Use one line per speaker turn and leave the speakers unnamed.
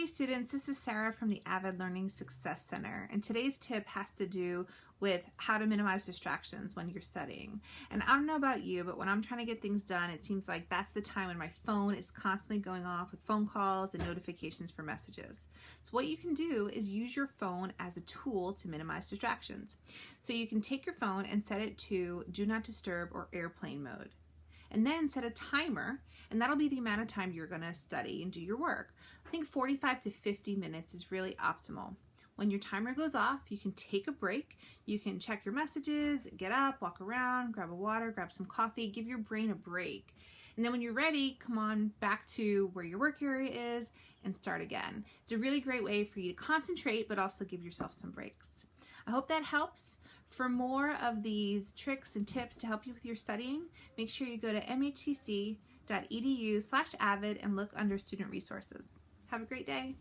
Hey students, this is Sarah from the AVID Learning Success Center, and today's tip has to do with how to minimize distractions when you're studying. And I don't know about you, but when I'm trying to get things done, it seems like that's the time when my phone is constantly going off with phone calls and notifications for messages. So what you can do is use your phone as a tool to minimize distractions. So you can take your phone and set it to Do Not Disturb or airplane mode. And then set a timer, and that'll be the amount of time you're going to study and do your work. I think 45 to 50 minutes is really optimal. When your timer goes off, you can take a break. You can check your messages, get up, walk around, grab a water, grab some coffee, give your brain a break. And then when you're ready, come on back to where your work area is and start again. It's a really great way for you to concentrate, but also give yourself some breaks. I hope that helps. For more of these tricks and tips to help you with your studying, make sure you go to mhcc.edu/avid and look under student resources. Have a great day.